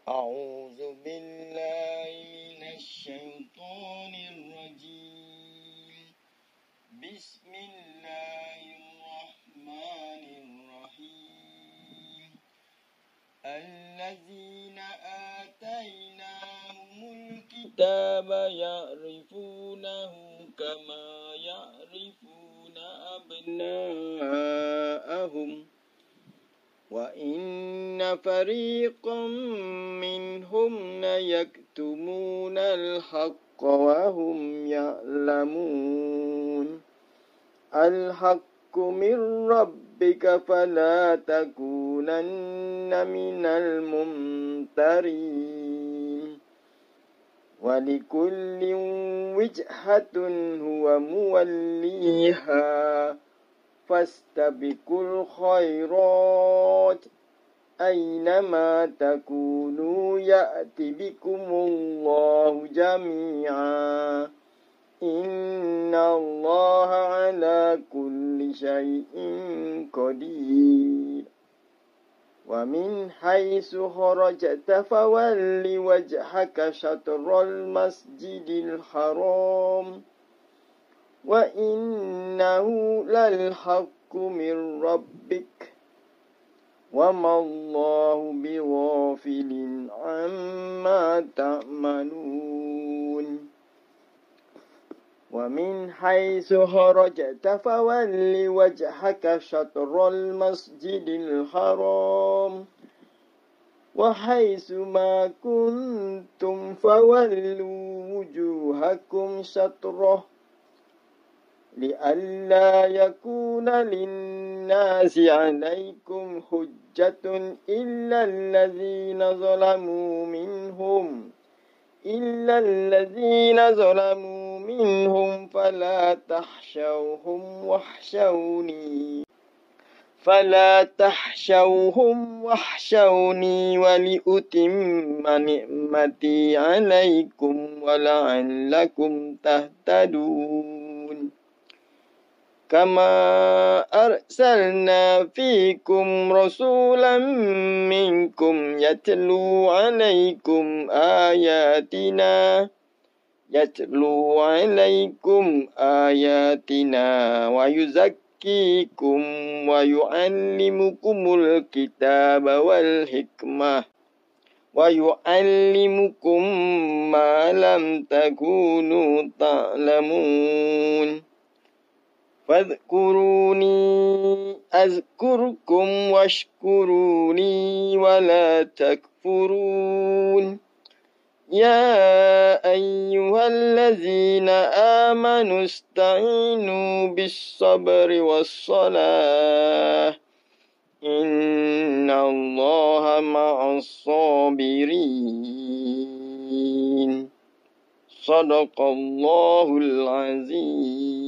أعوذ بالله من الشيطان الرجيم. بسم الله الرحمن الرحيم. الذين آتيناهم الكتاب يعرفونه كما يعرفون أبناءهم وإن فريقا منهم ليكتمون الحق وهم يعلمون. الحق من ربك فلا تكونن من الممترين. ولكل وجهة هو موليها فاستبقوا الخيرات أينما تكونوا يأت بكم الله جميعا إن الله على كل شيء قدير. ومن حيث خرجت فول وجهك شطر المسجد الحرام وإنه للحق من ربك وما الله بغافل عما تعملون. ومن حيث خرجت فول وجهك شطر المسجد الحرام وحيث ما كنتم فولوا وجوهكم شطره لئلا يكون للناس عليكم حجة إلا الذين ظلموا منهم فلا تحشوهم واحشوني ولأتم نعمتي عليكم ولعلكم تهتدون. كما أرسلنا فيكم رسولا منكم يتلو عليكم آياتنا ويزكيكم ويعلمكم الكتاب والحكمة ويعلمكم ما لم تكونوا تعلمون. فاذكروني أذكركم واشكروني ولا تكفرون. يا أيها الذين آمنوا استعينوا بالصبر والصلاة إن الله مع الصابرين. صدق الله العظيم.